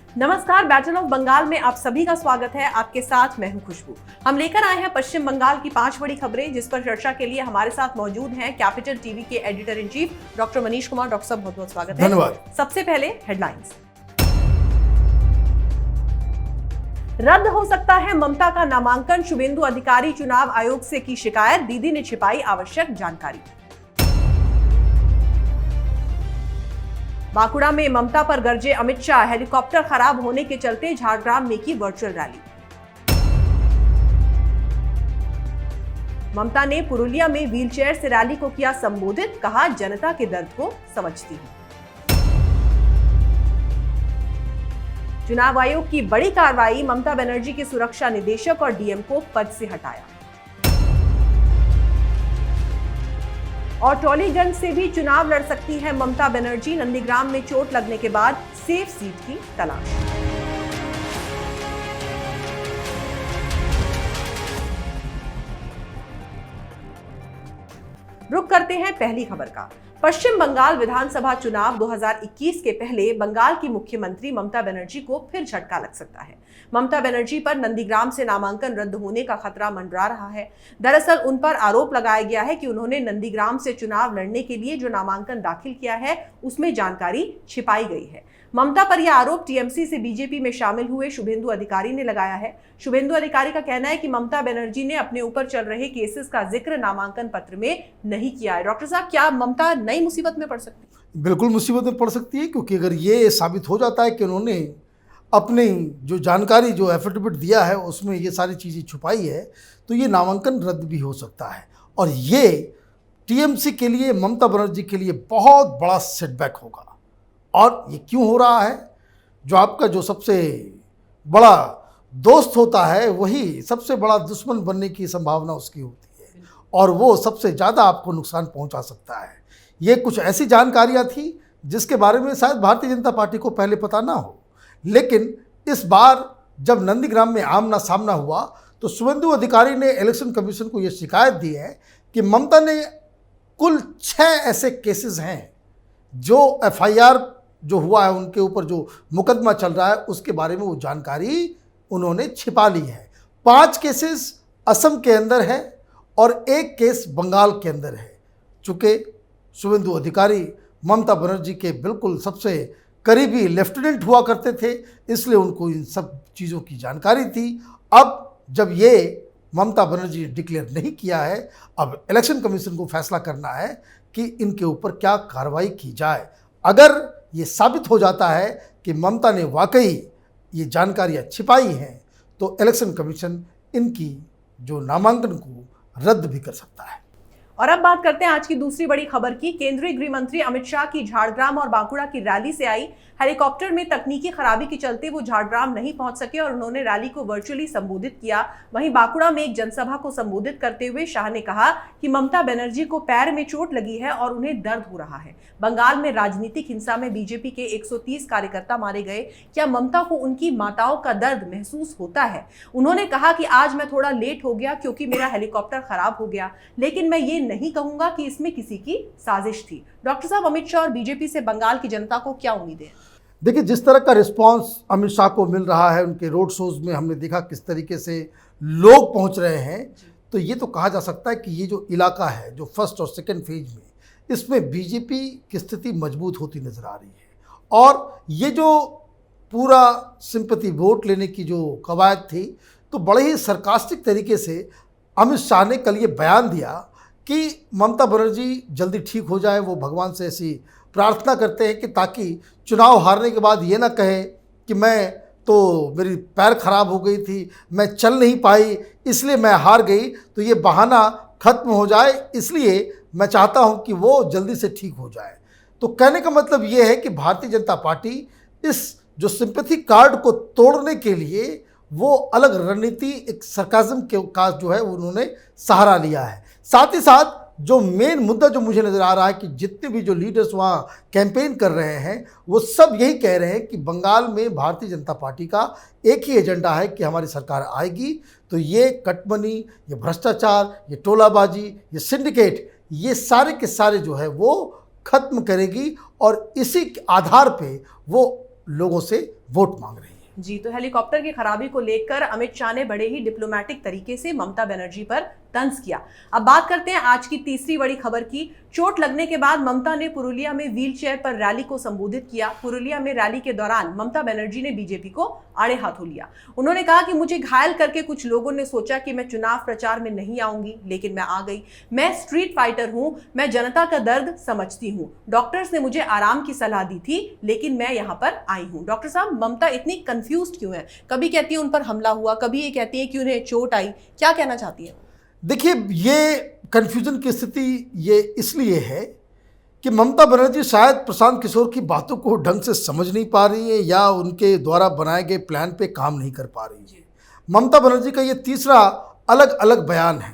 नमस्कार, battle of Bengal में आप सभी का स्वागत है। आपके साथ मैं हूं खुशबू। हम लेकर आए हैं पश्चिम बंगाल की 5 बड़ी खबरें, जिस पर चर्चा के लिए हमारे साथ मौजूद हैं कैपिटल टीवी के editor in chief doctor Manish Kumar. Doctor साहब, बहुत बहुत स्वागत है। धन्यवाद। सबसे पहले हेडलाइंस। रद्द हो सकता है ममता का नामांकन, शुभेंदु अधिकारी चुनाव आयोग से की शिकायत, दीदी ने छिपाई आवश्यक जानकारी। बांकुड़ा में ममता पर गरजे अमित शाह, हेलीकॉप्टर खराब होने के चलते झारग्राम में की वर्चुअल रैली। ममता ने पुरुलिया में व्हीलचेयर से रैली को किया संबोधित, कहा जनता के दर्द को समझती हूं। चुनाव आयोग की बड़ी कार्रवाई, ममता बनर्जी के सुरक्षा निदेशक और डीएम को पद से हटाया। और टॉलीगंज से भी चुनाव लड़ सकती है ममता बनर्जी, नंदीग्राम में चोट लगने के बाद सेफ सीट की तलाश। रुक करते हैं पहली खबर का। पश्चिम बंगाल विधानसभा चुनाव 2021 के पहले बंगाल की मुख्यमंत्री ममता बनर्जी को फिर झटका लग सकता है। ममता बनर्जी पर नंदीग्राम से नामांकन रद्द होने का खतरा मंडरा रहा है। दरअसल उन पर आरोप लगाया गया है कि उन्होंने नंदीग्राम से चुनाव लड़ने के लिए जो नामांकन दाखिल किया है उसमें जानकारी छिपाई गई है। ममता पर यह आरोप टीएमसी से बीजेपी में शामिल हुए शुभेंदु अधिकारी ने लगाया है। शुभेंदु अधिकारी का कहना है कि ममता बनर्जी ने अपने ऊपर चल रहे केसेस का जिक्र नामांकन पत्र में नहीं किया है। डॉक्टर साहब, क्या ममता नई मुसीबत में पड़ सकती है? बिल्कुल मुसीबत में पड़ सकती है, क्योंकि अगर ये साबित हो जाता है कि उन्होंने अपनी जो जानकारी, जो एफिडेविट दिया है उसमें ये सारी चीज़ें छुपाई है, तो ये नामांकन रद्द भी हो सकता है। और ये टीएमसी के लिए, ममता बनर्जी के लिए बहुत बड़ा सेटबैक होगा। और ये क्यों हो रहा है? जो आपका जो सबसे बड़ा दोस्त होता है वही सबसे बड़ा दुश्मन बनने की संभावना उसकी होती है, और वो सबसे ज़्यादा आपको नुकसान पहुंचा सकता है। ये कुछ ऐसी जानकारियां थी जिसके बारे में शायद भारतीय जनता पार्टी को पहले पता ना हो, लेकिन इस बार जब नंदीग्राम में आमना सामना हुआ तो शुभेंदु अधिकारी ने इलेक्शन कमीशन को ये शिकायत दी है कि ममता ने कुल 6 ऐसे केसेस हैं जो एफआईआर जो हुआ है, उनके ऊपर जो मुकदमा चल रहा है उसके बारे में वो जानकारी उन्होंने छिपा ली है। 5 केसेस असम के अंदर है और 1 केस बंगाल के अंदर है। चूँकि शुभेंदु अधिकारी ममता बनर्जी के बिल्कुल सबसे करीबी लेफ्टिनेंट हुआ करते थे, इसलिए उनको इन सब चीज़ों की जानकारी थी। अब जब ये ममता बनर्जी ने डिक्लेयर नहीं किया है, अब इलेक्शन कमीशन को फैसला करना है कि इनके ऊपर क्या कार्रवाई की जाए। अगर ये साबित हो जाता है कि ममता ने वाकई ये जानकारियाँ छिपाई हैं, तो इलेक्शन कमीशन इनकी जो नामांकन को रद्द भी कर सकता है। और अब बात करते हैं आज की दूसरी बड़ी खबर की। केंद्रीय गृह मंत्री अमित शाह की झारग्राम और बांकुड़ा की रैली से आई हेलीकॉप्टर में तकनीकी खराबी के चलते वो झारग्राम नहीं पहुंच सके और उन्होंने रैली को वर्चुअली संबोधित किया। वहीं बांकुड़ा में एक जनसभा को संबोधित करते हुए शाह ने कहा कि ममता बनर्जी को पैर में चोट लगी है और उन्हें दर्द हो रहा है। बंगाल में राजनीतिक हिंसा में बीजेपी के 130 कार्यकर्ता मारे गए। क्या ममता को उनकी माताओं का दर्द महसूस होता है? उन्होंने कहा कि आज मैं थोड़ा लेट हो गया क्योंकि मेरा हेलीकॉप्टर खराब हो गया, लेकिन मैं ये नहीं कहूंगा कि इसमें किसी की साजिश थी। डॉक्टर साहब, अमित शाह और बीजेपी से बंगाल की जनता को क्या उम्मीदें? देखिए, जिस तरह का रिस्पांस अमित शाह को मिल रहा है, उनके रोड शोज में हमने देखा किस तरीके से लोग पहुंच रहे हैं, तो ये तो कहा जा सकता है कि ये जो इलाका है, जो फर्स्ट और सेकंड फेज में, इसमें बीजेपी की स्थिति मजबूत होती नजर आ रही है। और ये जो पूरा सिंपैथी वोट लेने की जो कवायद थी, तो बड़े ही सरकास्टिक तरीके से अमित शाह ने कल ये बयान दिया कि ममता बनर्जी जल्दी ठीक हो जाए। वो भगवान से ऐसी प्रार्थना करते हैं कि ताकि चुनाव हारने के बाद ये ना कहे कि मेरी पैर खराब हो गई थी, मैं चल नहीं पाई इसलिए मैं हार गई, तो ये बहाना खत्म हो जाए, इसलिए मैं चाहता हूं कि वो जल्दी से ठीक हो जाए। तो कहने का मतलब ये है कि भारतीय जनता पार्टी इस जो सिंपैथी कार्ड को तोड़ने के लिए वो अलग रणनीति, एक सरकाज़म के का जो है उन्होंने सहारा लिया है। साथ ही साथ जो मेन मुद्दा जो मुझे नज़र आ रहा है कि जितने भी जो लीडर्स वहाँ कैंपेन कर रहे हैं, वो सब यही कह रहे हैं कि बंगाल में भारतीय जनता पार्टी का एक ही एजेंडा है कि हमारी सरकार आएगी तो ये कटमनी, ये भ्रष्टाचार, ये टोलाबाजी, ये सिंडिकेट, ये सारे के सारे जो है वो खत्म करेगी और इसी आधार पे वो लोगों से वोट मांग रही है। जी, तो हेलीकॉप्टर की खराबी को लेकर अमित शाह ने बड़े ही डिप्लोमेटिक तरीके से ममता बनर्जी पर तंज किया। अब बात करते हैं आज की तीसरी बड़ी खबर की। चोट लगने के बाद ममता ने पुरुलिया में व्हीलचेयर पर रैली को संबोधित किया। पुरुलिया में रैली के दौरान ममता बनर्जी ने बीजेपी को आड़े हाथों लिया। उन्होंने कहा कि मुझे घायल करके कुछ लोगों ने सोचा कि मैं चुनाव प्रचार में नहीं आऊंगी, लेकिन मैं आ गई। मैं स्ट्रीट फाइटर हूं, मैं जनता का दर्द समझती हूं। डॉक्टर्स ने मुझे आराम की सलाह दी थी, लेकिन मैं यहाँ पर आई हूँ। डॉक्टर साहब, ममता इतनी कंफ्यूज्ड क्यों है? कभी कहती है उन पर हमला हुआ, कभी ये कहती है कि उन्हें चोट आई। क्या कहना चाहती है? देखिए, ये कन्फ्यूजन की स्थिति ये इसलिए है कि ममता बनर्जी शायद प्रशांत किशोर की बातों को ढंग से समझ नहीं पा रही है या उनके द्वारा बनाए गए प्लान पे काम नहीं कर पा रही है। ममता बनर्जी का ये तीसरा अलग अलग बयान है।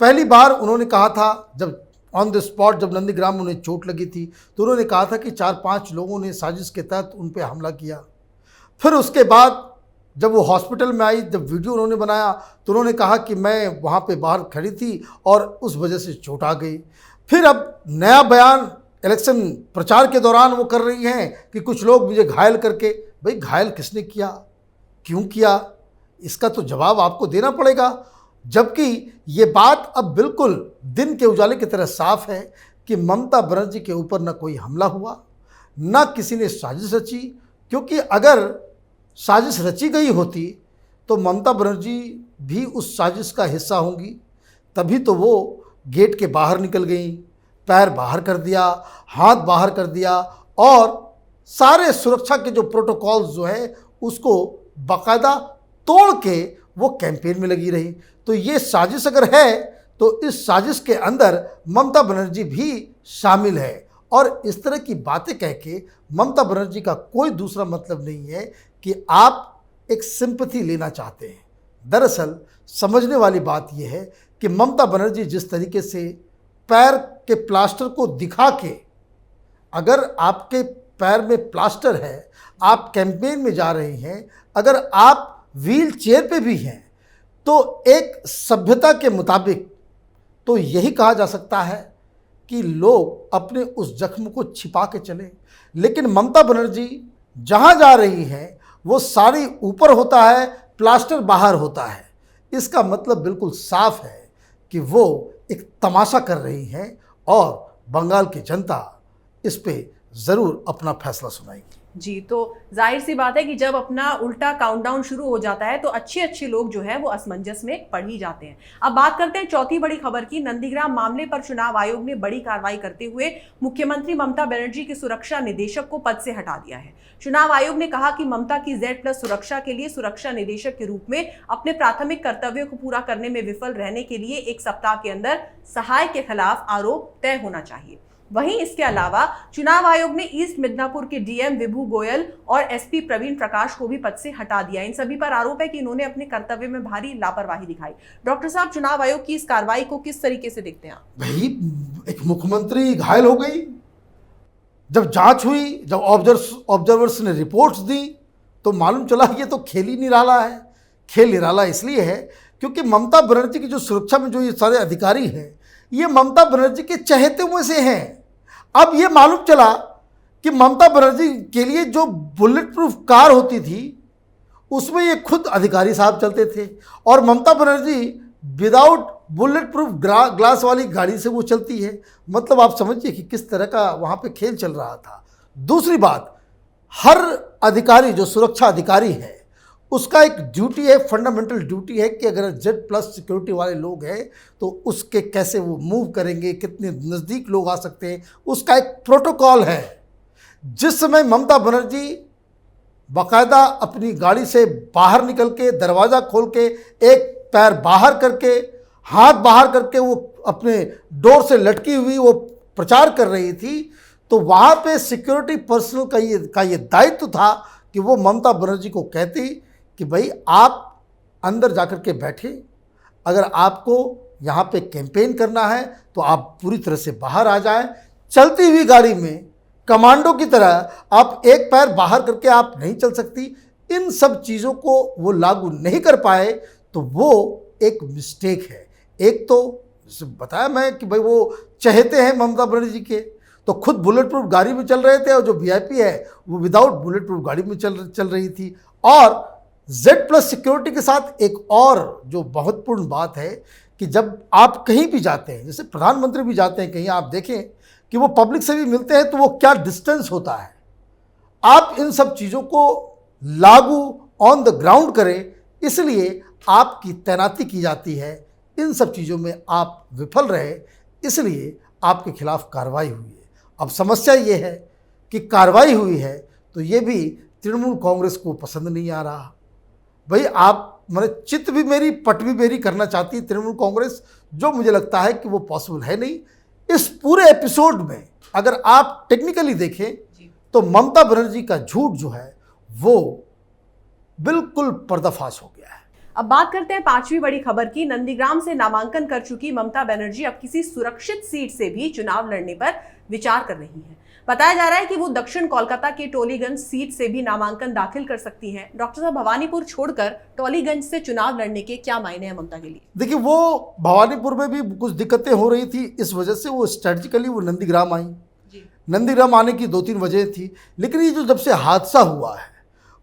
पहली बार उन्होंने कहा था, जब ऑन द स्पॉट जब नंदीग्राम में उन्हें चोट लगी थी, तो उन्होंने कहा था कि 4-5 लोगों ने साजिश के तहत उन पर हमला किया। फिर उसके बाद जब वो हॉस्पिटल में आई, जब वीडियो उन्होंने बनाया, तो उन्होंने कहा कि मैं वहाँ पे बाहर खड़ी थी और उस वजह से चोट आ गई। फिर अब नया बयान इलेक्शन प्रचार के दौरान वो कर रही हैं कि कुछ लोग मुझे घायल करके। भाई, घायल किसने किया, क्यों किया, इसका तो जवाब आपको देना पड़ेगा। जबकि ये बात अब बिल्कुल दिन के उजाले की तरह साफ है कि ममता बनर्जी के ऊपर न कोई हमला हुआ, न किसी ने साजिश रची। क्योंकि अगर साजिश रची गई होती तो ममता बनर्जी भी उस साजिश का हिस्सा होंगी। तभी तो वो गेट के बाहर निकल गई, पैर बाहर कर दिया, हाथ बाहर कर दिया और सारे सुरक्षा के जो प्रोटोकॉल्स जो है उसको बाकायदा तोड़ के वो कैंपेन में लगी रही। तो ये साजिश अगर है तो इस साजिश के अंदर ममता बनर्जी भी शामिल है। और इस तरह की बातें कह के ममता बनर्जी का कोई दूसरा मतलब नहीं है कि आप एक सिंपैथी लेना चाहते हैं। दरअसल समझने वाली बात यह है कि ममता बनर्जी जिस तरीके से पैर के प्लास्टर को दिखा के, अगर आपके पैर में प्लास्टर है, आप कैंपेन में जा रहे हैं, अगर आप व्हील चेयर पे भी हैं, तो एक सभ्यता के मुताबिक तो यही कहा जा सकता है कि लोग अपने उस जख्म को छिपा के चले। लेकिन ममता बनर्जी जहाँ जा रही हैं वो साड़ी ऊपर होता है, प्लास्टर बाहर होता है। इसका मतलब बिल्कुल साफ है कि वो एक तमाशा कर रही हैं और बंगाल की जनता इस पे ज़रूर अपना फैसला सुनाएगी। जी, तो जाहिर सी बात है कि जब अपना उल्टा काउंटडाउन शुरू हो जाता है तो अच्छे लोग जो है वो असमंजस में पड़ ही जाते हैं। अब बात करते हैं चौथी बड़ी खबर की। नंदीग्राम मामले पर चुनाव आयोग ने बड़ी कार्रवाई करते हुए मुख्यमंत्री ममता बनर्जी के सुरक्षा निदेशक को पद से हटा दिया है। चुनाव आयोग ने कहा कि ममता की Z+ सुरक्षा के लिए सुरक्षा निदेशक के रूप में अपने प्राथमिक कर्तव्यों को पूरा करने में विफल रहने के लिए 1 सप्ताह के अंदर सहाय के खिलाफ आरोप तय होना चाहिए। वहीं इसके अलावा चुनाव आयोग ने ईस्ट मिदनापुर के डीएम विभू गोयल और एसपी प्रवीण प्रकाश को भी पद से हटा दिया। इन सभी पर आरोप है कि इन्होंने अपने कर्तव्य में भारी लापरवाही दिखाई। डॉक्टर साहब, चुनाव आयोग की इस कार्रवाई को किस तरीके से देखते हैं आप? भाई, एक मुख्यमंत्री घायल हो गई, जब जांच हुई, जब ऑब्जर्वर्स ने रिपोर्ट्स दी, तो मालूम चला ये तो खेल ही निराला है। खेल निराला इसलिए है क्योंकि ममता बनर्जी की जो सुरक्षा में जो ये सारे अधिकारी हैं, ये ममता बनर्जी के चहेते हुए से हैं। अब ये मालूम चला कि ममता बनर्जी के लिए जो बुलेट प्रूफ कार होती थी उसमें ये खुद अधिकारी साहब चलते थे और Mamata Banerjee without bullet proof glass वाली गाड़ी से वो चलती है। मतलब आप समझिए कि किस तरह का वहाँ पे खेल चल रहा था। दूसरी बात, हर अधिकारी जो सुरक्षा अधिकारी है उसका एक ड्यूटी है, फंडामेंटल ड्यूटी है कि अगर Z+ सिक्योरिटी वाले लोग हैं तो उसके कैसे वो मूव करेंगे, कितने नज़दीक लोग आ सकते हैं, उसका एक प्रोटोकॉल है। जिस समय ममता बनर्जी बाकायदा अपनी गाड़ी से बाहर निकल के, दरवाज़ा खोल के, एक पैर बाहर करके, हाथ बाहर करके वो अपने डोर से लटकी हुई वो प्रचार कर रही थी, तो वहाँ पे सिक्योरिटी पर्सनल का ये दायित्व था कि वो ममता बनर्जी को कहती कि भाई आप अंदर जाकर के बैठे, अगर आपको यहाँ पे कैंपेन करना है तो आप पूरी तरह से बाहर आ जाएं। चलती हुई गाड़ी में कमांडो की तरह आप एक पैर बाहर करके आप नहीं चल सकती। इन सब चीज़ों को वो लागू नहीं कर पाए तो वो एक मिस्टेक है। एक तो जैसे बताया मैं कि भाई वो चहेते हैं ममता बनर्जी के, तो खुद बुलेट प्रूफ गाड़ी में चल रहे थे और जो वीआईपी है वो विदाउट बुलेट प्रूफ गाड़ी में चल रही थी। और Z+ सिक्योरिटी के साथ एक और जो महत्वपूर्ण बात है कि जब आप कहीं भी जाते हैं, जैसे प्रधानमंत्री भी जाते हैं कहीं, आप देखें कि वो पब्लिक से भी मिलते हैं तो वो क्या डिस्टेंस होता है। आप इन सब चीज़ों को लागू ऑन द ग्राउंड करें, इसलिए आपकी तैनाती की जाती है। इन सब चीज़ों में आप विफल रहे, इसलिए आपके खिलाफ कार्रवाई हुई है। अब समस्या ये है कि कार्रवाई हुई है तो ये भी तृणमूल कांग्रेस को पसंद नहीं आ रहा। भाई आप मैंने चित भी मेरी पट भी मेरी करना चाहती है तृणमूल कांग्रेस, जो मुझे लगता है कि वो पॉसिबल है नहीं। इस पूरे एपिसोड में अगर आप टेक्निकली देखें तो ममता बनर्जी का झूठ जो है वो बिल्कुल पर्दाफाश हो गया है। अब बात करते हैं पांचवी बड़ी खबर की। नंदीग्राम से नामांकन कर चुकी ममता बनर्जी अब किसी सुरक्षित सीट से भी चुनाव लड़ने पर विचार कर रही हैं। बताया जा रहा है कि वो दक्षिण कोलकाता के टोलीगंज सीट से भी नामांकन दाखिल कर सकती हैं। डॉक्टर साहब, भवानीपुर छोड़कर टोलीगंज से चुनाव लड़ने के क्या मायने हैं ममता के लिए? देखिए, वो भवानीपुर में भी कुछ दिक्कतें हो रही थी, इस वजह से वो स्ट्रेटजिकली वो नंदीग्राम आई। नंदीग्राम आने की 2-3 वजह थी, लेकिन ये जो जब से हादसा हुआ है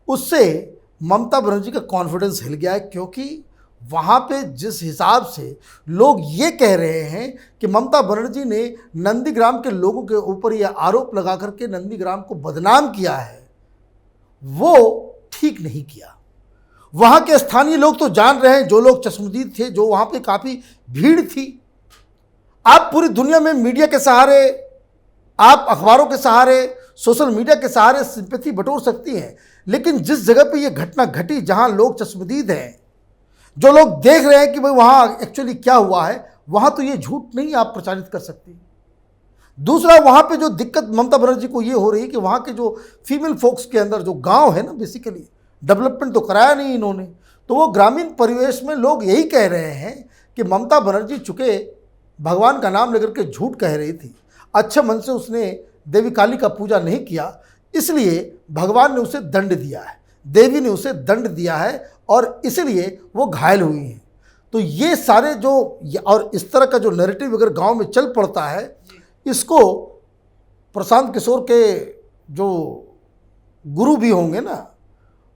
उससे ममता बनर्जी का कॉन्फिडेंस हिल गया है, क्योंकि वहाँ पे जिस हिसाब से लोग ये कह रहे हैं कि ममता बनर्जी ने नंदीग्राम के लोगों के ऊपर यह आरोप लगा करके नंदीग्राम को बदनाम किया है, वो ठीक नहीं किया। वहाँ के स्थानीय लोग तो जान रहे हैं, जो लोग चश्मदीद थे, जो वहाँ पे काफ़ी भीड़ थी। आप पूरी दुनिया में मीडिया के सहारे, आप अखबारों के सहारे, सोशल मीडिया के सहारे सिंपैथी बटोर सकती हैं, लेकिन जिस जगह पे ये घटना घटी, जहाँ लोग चश्मदीद हैं, जो लोग देख रहे हैं कि भाई वहाँ एक्चुअली क्या हुआ है, वहाँ तो ये झूठ नहीं आप प्रचारित कर सकती। दूसरा, वहाँ पे जो दिक्कत ममता बनर्जी को ये हो रही है कि वहाँ के जो फीमेल फोक्स के अंदर जो गांव है ना, बेसिकली डेवलपमेंट तो कराया नहीं इन्होंने, तो वो ग्रामीण परिवेश में लोग यही कह रहे हैं कि ममता बनर्जी चूँकि भगवान का नाम लेकर के झूठ कह रही थी, अच्छे मन से उसने देवी काली का पूजा नहीं किया, इसलिए भगवान ने उसे दंड दिया है, देवी ने उसे दंड दिया है और इसलिए वो घायल हुई हैं। तो ये सारे जो और इस तरह का जो नैरेटिव अगर गांव में चल पड़ता है, इसको प्रशांत किशोर के जो गुरु भी होंगे ना,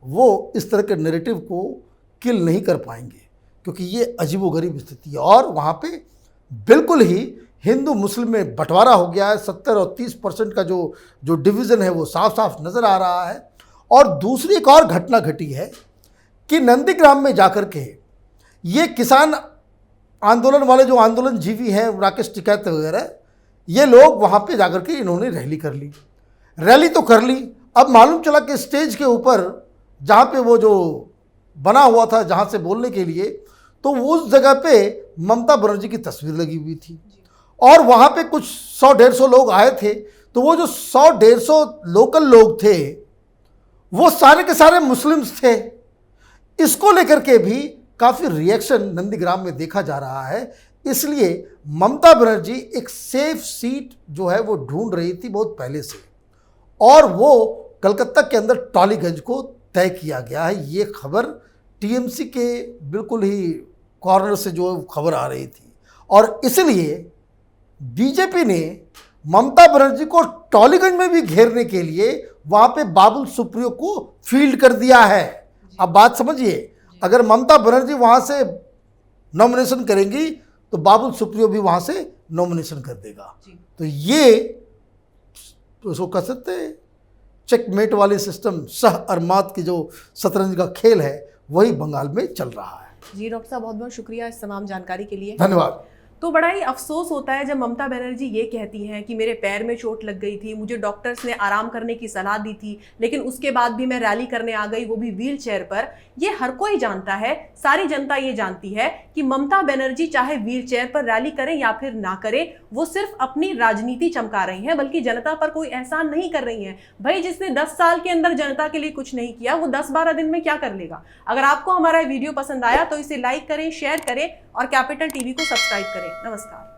वो इस तरह के नैरेटिव को किल नहीं कर पाएंगे, क्योंकि ये अजीबोगरीब स्थिति है। और वहाँ पे बिल्कुल ही हिंदू मुस्लिम में बंटवारा हो गया है। 70 और 30% का जो डिवीज़न है वो साफ साफ नज़र आ रहा है। और दूसरी एक और घटना घटी है कि नंदीग्राम में जाकर के ये किसान आंदोलन वाले जो आंदोलन जीवी हैं, राकेश टिकैत वगैरह, ये लोग वहाँ पे जाकर के इन्होंने रैली कर ली। रैली तो कर ली, अब मालूम चला कि स्टेज के ऊपर जहाँ पे वो जो बना हुआ था जहाँ से बोलने के लिए, तो उस जगह पे ममता बनर्जी की तस्वीर लगी हुई थी और वहाँ पे कुछ 100-150 लोग आए थे। तो वो जो 100-150 लोकल लोग थे वो सारे के सारे मुस्लिम्स थे। इसको लेकर के भी काफ़ी रिएक्शन नंदीग्राम में देखा जा रहा है। इसलिए ममता बनर्जी एक सेफ सीट जो है वो ढूंढ रही थी बहुत पहले से, और वो कलकत्ता के अंदर टॉलीगंज को तय किया गया है। ये खबर टीएमसी के बिल्कुल ही कॉर्नर से जो खबर आ रही थी, और इसलिए बीजेपी ने ममता बनर्जी को टॉलीगंज में भी घेरने के लिए वहाँ पे बाबुल सुप्रियो को फील्ड कर दिया है। अब बात समझिए, अगर ममता बनर्जी वहाँ से नॉमिनेशन करेंगी तो बाबुल सुप्रियो भी वहाँ से नॉमिनेशन कर देगा। तो ये उसको कह सकते हैं चेकमेट वाले सिस्टम, सह अरमात की जो शतरंज का खेल है, वही बंगाल में चल रहा है। जी डॉक्टर साहब, बहुत बहुत शुक्रिया इस तमाम जानकारी के लिए। धन्यवाद। तो बड़ा ही अफसोस होता है जब ममता बनर्जी ये कहती हैं कि मेरे पैर में चोट लग गई थी, मुझे डॉक्टर्स ने आराम करने की सलाह दी थी, लेकिन उसके बाद भी मैं रैली करने आ गई, वो भी व्हील चेयर पर। ये हर कोई जानता है, सारी जनता ये जानती है कि ममता बनर्जी चाहे व्हील चेयर पर रैली करें या फिर ना करें, वो सिर्फ अपनी राजनीति चमका रही हैं, बल्कि जनता पर कोई एहसान नहीं कर रही हैं। भाई, जिसने 10 साल के अंदर जनता के लिए कुछ नहीं किया, वो 10-12 दिन में क्या कर लेगा। अगर आपको हमारा वीडियो पसंद आया तो इसे लाइक करें, शेयर करें और कैपिटल टीवी को सब्सक्राइब करें। नमस्कार।